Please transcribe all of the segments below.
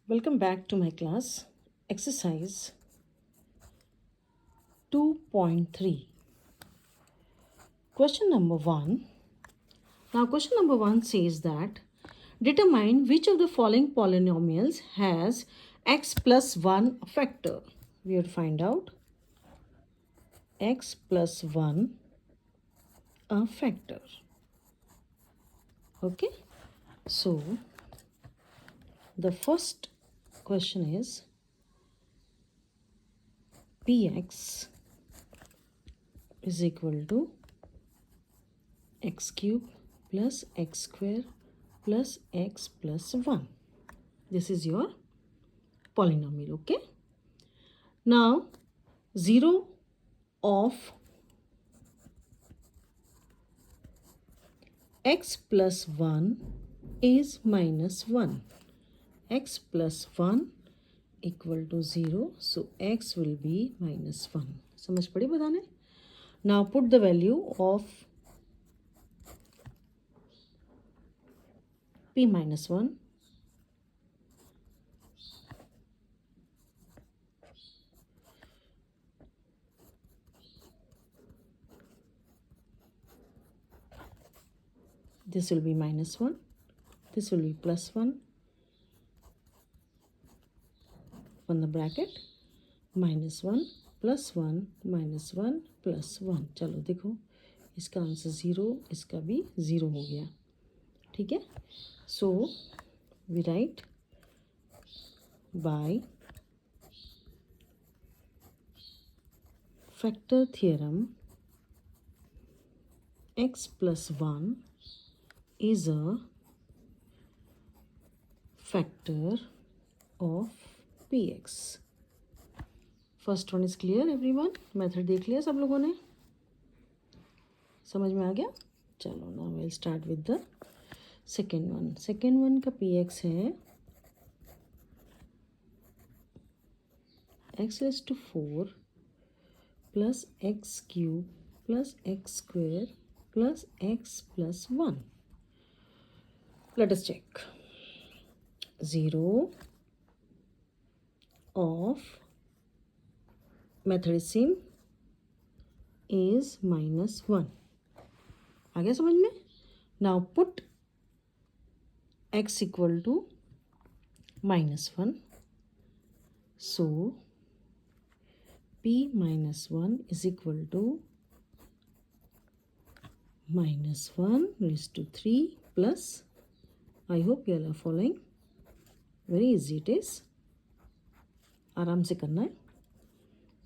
Welcome back to my class. Exercise 2.3. Question number 1. Now, question number 1 says that determine which of the following polynomials has x plus 1 factor. We have to find out x plus 1 a factor. Okay. So, the first question is px is equal to x cube plus x square plus x plus 1. This is your polynomial, okay? Now, 0 of x plus 1 is minus 1. X plus 1 equal to 0. So, x will be minus 1. समझ पड़ी बताने? Now, put the value of p minus 1. This will be minus 1. This will be plus 1. On the bracket minus 1 plus 1 minus 1 plus 1. चलो देखो इसका answer 0, इसका भी 0 हो गया. ठीक है. So we write by factor theorem x plus 1 is a factor of px. First one is clear everyone. Method देख लिया सब लोगों ने, समझ में आ गया. चलो ना will start with the second one. Second one का पी एक्स है x raise to 4 plus x cube plus x square plus x plus 1. Let us check. 0 of method same is minus 1. आ गया समझ में. Now put x equal to minus 1. So p minus 1 is equal to minus 1 raise to 3 plus. I hope you are following. Very easy it is. आराम से करना है.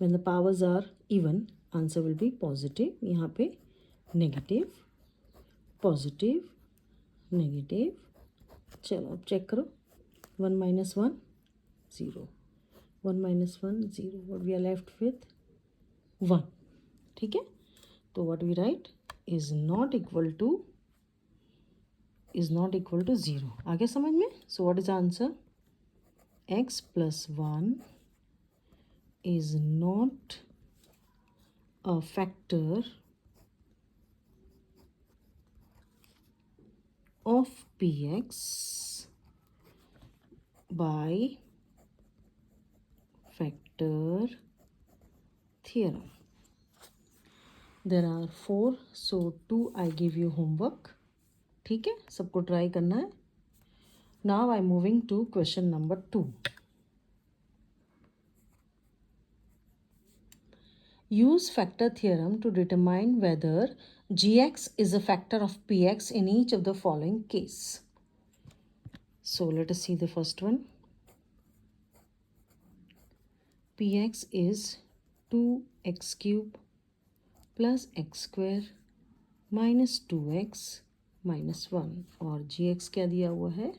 When the powers are even, answer will be positive. यहाँ पे negative, positive, negative. चलो अब check करो. 1 minus 1, 0. 1 minus 1, 0. What we are left with? 1. ठीक है. तो what we write is not equal to 0. आ गया समझ में. So what is the answer? X plus 1 is not a factor of px by factor theorem. There are 4, so 2 I give you homework. ठीक है, सबको ट्राई करना है. Now I am moving to question number 2. Use factor theorem to determine whether gx is a factor of px in each of the following case. So let us see the first one. px is 2x cube plus x square minus 2x minus 1 और gx क्या दिया हुआ है?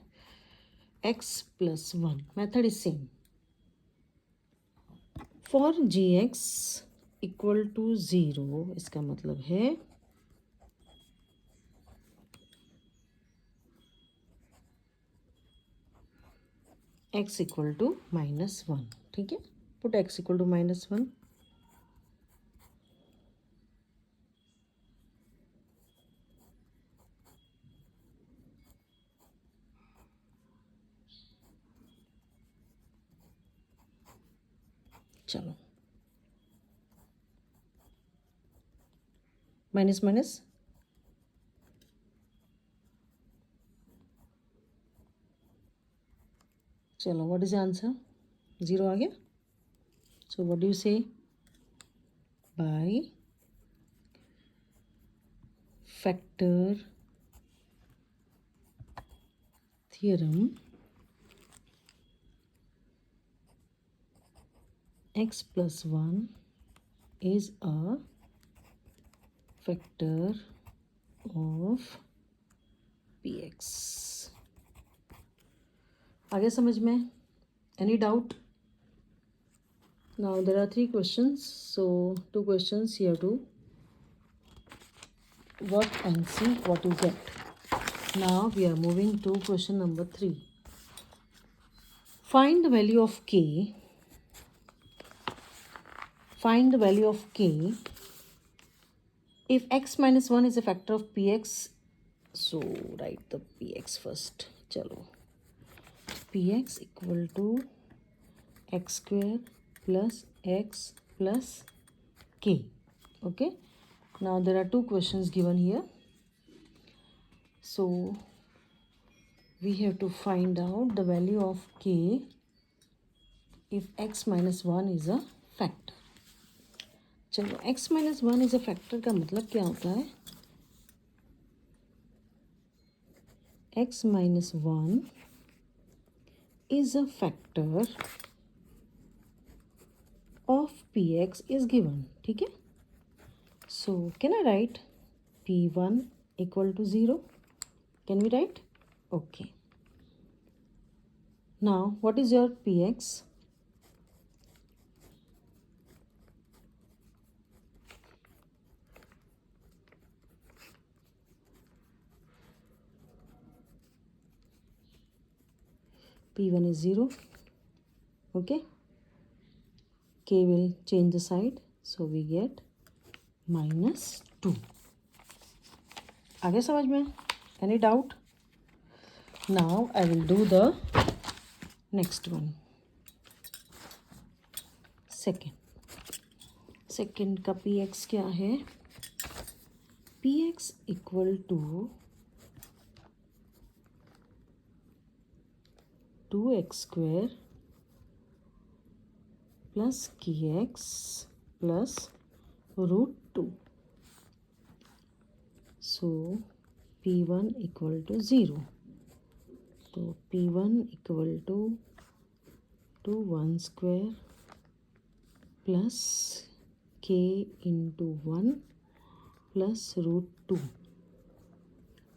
x plus 1. Method is same. For gx equal to 0, इसका मतलब है x equal to minus 1. ठीक है. Put x equal to minus 1. चलो माइनस माइनस चलो व्हाट इज आंसर 0 आ गया. So what do you say by factor theorem x plus 1 is a factor of px. आगे समझ में? Any doubt? Now there are 3 questions, so 2 questions you have to work and see what you get. Now we are moving to question number 3. Find the value of k. Find the value of k if x minus 1 is a factor of px. So write the px first. Chalo. Px equal to x square plus x plus k. Okay. Now there are 2 questions given here. So we have to find out the value of k if x minus 1 is a factor. चलो x minus 1 is a factor का मतलब क्या होता है? x minus 1 is a factor of px is given. ठीक है? So can I write p1 equal to 0? Can we write? Okay. Now what is your px? p1 is 0. Okay. K will change the side. So we get -2. आगे समझ में? Any doubt? Now I will do the next one. Second का px क्या है? px equal to 2x square plus kx plus root 2. So p1 equal to 0. So p1 equal to 1 square plus k into 1 plus root 2.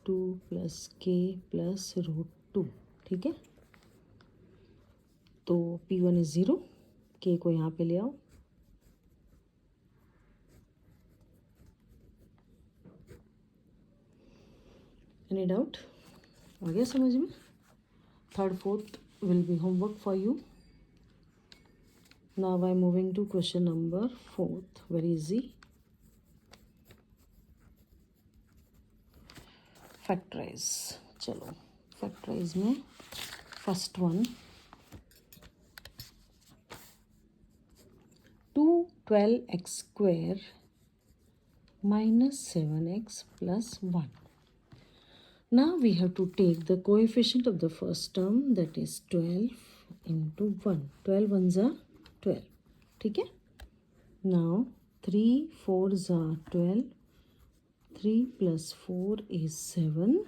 2 plus k plus root 2. ठीक है? तो p1 is 0. k को यहाँ पे ले आओ. Any doubt? आ गया समझ में? Third, fourth will be homework for you. Now I am moving to question number 4th. Very easy. Factorize. चलो factorize में first one 12x square minus 7x plus 1. Now we have to take the coefficient of the first term, that is 12 into 1. 12 ones are 12. ठीक है? Now 3 4s are 12. 3 plus 4 is 7.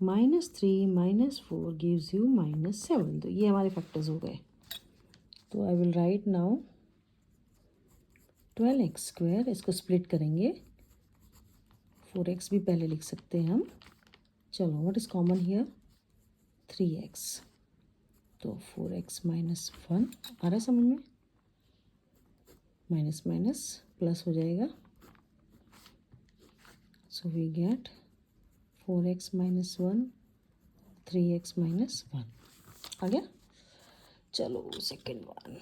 minus 3 minus 4 gives you -7. तो ये हमारे factors हो गए. तो I will write now 12x square. इसको split करेंगे. 4x भी पहले लिख सकते हैं हम. चलो what is common here? 3x. तो 4x minus 1 आ रहा है समझ में? माइनस माइनस प्लस हो जाएगा. So we get 4x minus 1 3x minus 1. आ गया? चलो second one.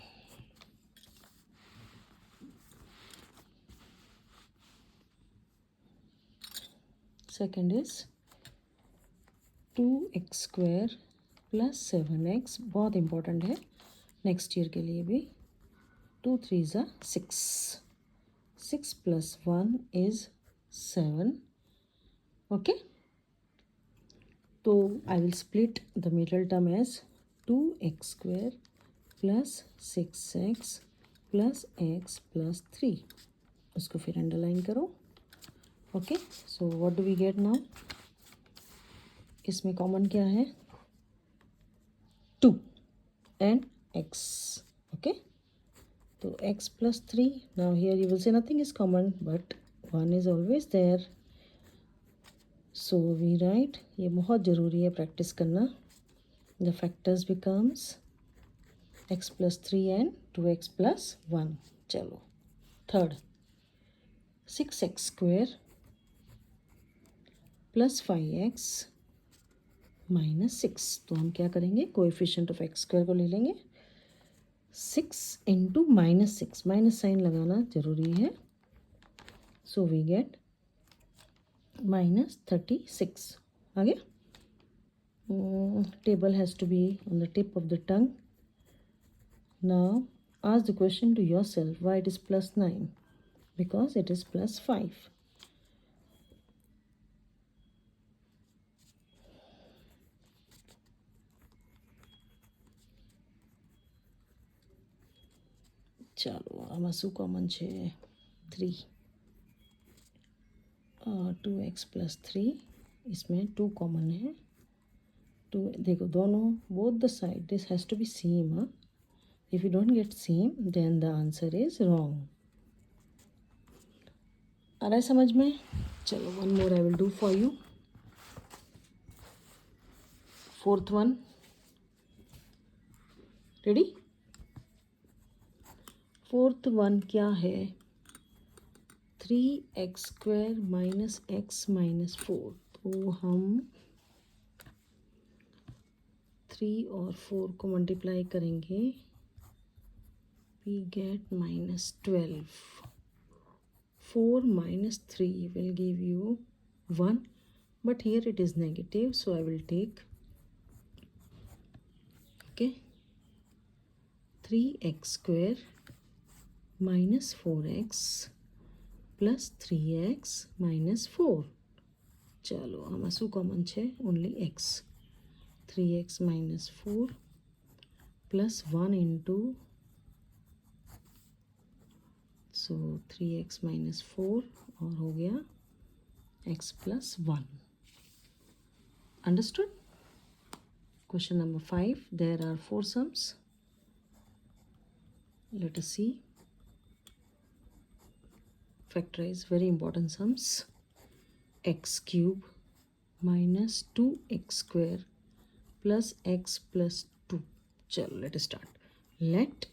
Second is 2x square plus 7x. बहुत इम्पोर्टेंट है नेक्स्ट ईयर के लिए भी. 2 3s are 6. 6 plus 1 is 7. Okay. So I will split the middle term as 2x square plus 6x plus x plus 3. उसको फिर underline करो. Okay, so what do we get now? इसमें common क्या है? 2 and x. Okay, तो x plus 3. Now here you will say nothing is common, but 1 is always there. So we write, ये बहुत ज़रूरी है प्रैक्टिस करना. The factors becomes x plus 3 and 2x plus 1. चलो, third 6x square plus 5x minus 6. तो हम क्या करेंगे? कोएफिशिएंट ऑफ x स्क्वायर को ले लेंगे. 6 इंटू माइनस 6, माइनस साइन लगाना जरूरी है. So we get minus 36. आ गया? Table has to be on the tip of the tongue. Now ask the question to yourself, why it is plus 9? Because it is plus 5. ચાલો આમાં શું common છે? 3. 2x plus 3, इसमें 2 common है. 2 देखो दोनों, both the side this has to be same. If you don't get same then the answer is wrong. आ रहा है समझ में? चलो one more I will do for you. Fourth one. Ready? Fourth one क्या है? 3x square minus x minus 4. तो हम 3 और 4 को मल्टीप्लाई करेंगे. we get minus 12. 4 minus 3 will give you 1, but here it is negative, so I will take, okay, 3x square minus 4x plus 3x minus 4. ચાલો આમાં શું કોમન છે? Only x. 3x minus 4 plus 1 into, so 3x minus 4 और हो गया x plus 1. Understood? Question number 5. There are 4 sums. Let us see. Factorize very important sums. X cube minus 2x square plus x plus 2. चलो let us start. Let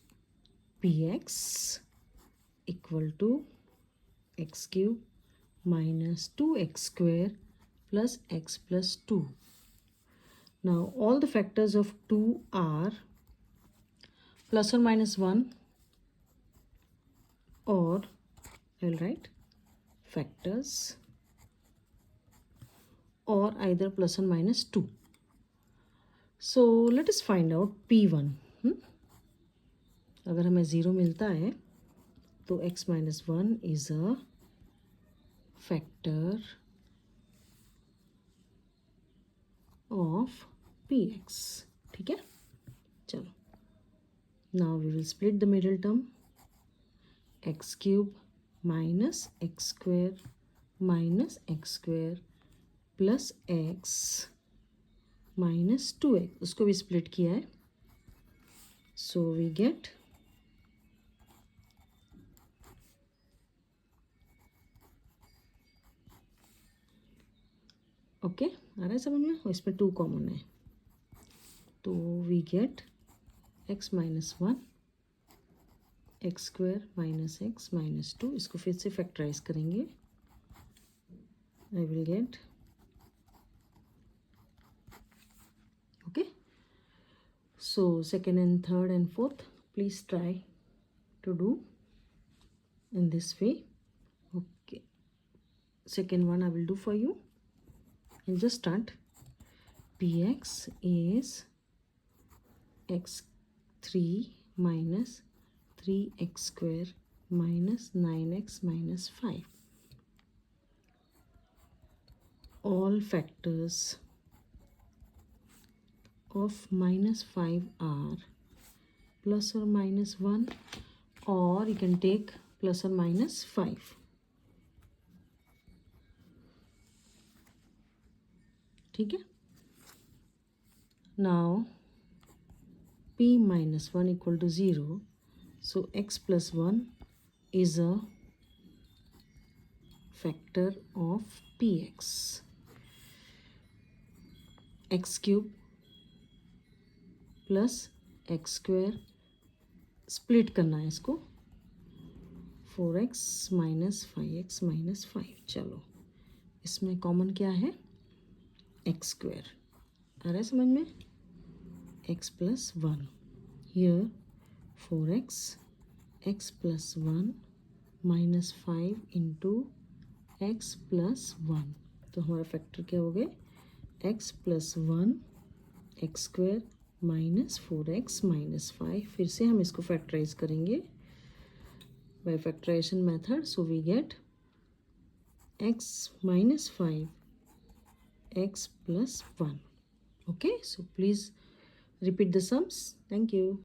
px equal to x cube minus 2x square plus x plus 2. Now all the factors of 2 are plus or minus 1, or I will write factors, or either plus or minus 2. So let us find out p1. अगर हमें 0 मिलता है तो x minus 1 is a factor of px. ठीक है? चलो. Now we will split the middle term. X cube minus x square minus x square plus x minus 2x. उसको भी split किया है. So we get okay. आ रहा है समझ में? और इसमें 2 कॉमन है, तो we get x minus 1 x square minus x minus 2. इसको फिर से फैक्टराइज करेंगे. I will get, okay. So second and third and fourth please try to do in this way. Okay, second one I will do for you. I'll just start. Px is x3 minus 3x square minus 9x minus 5. All factors of minus 5 are plus or minus 1, or you can take plus or minus 5. ठीक है. Now p minus 1 equal to 0. So x plus 1 is a factor of px. X cube plus x square, split करना है इसको, 4x minus 5x minus 5. चलो इसमें common क्या है, x square. आ रहा है समझ में, x plus 1. Here 4x, x plus 1 minus 5 into x plus 1. तो हमारा फैक्टर क्या हो गए, x plus 1 x square minus 4x minus 5. फिर से हम इसको फैक्टराइज करेंगे by factorization method. So we get x minus 5 x plus 1. Okay, so please repeat the sums. Thank you.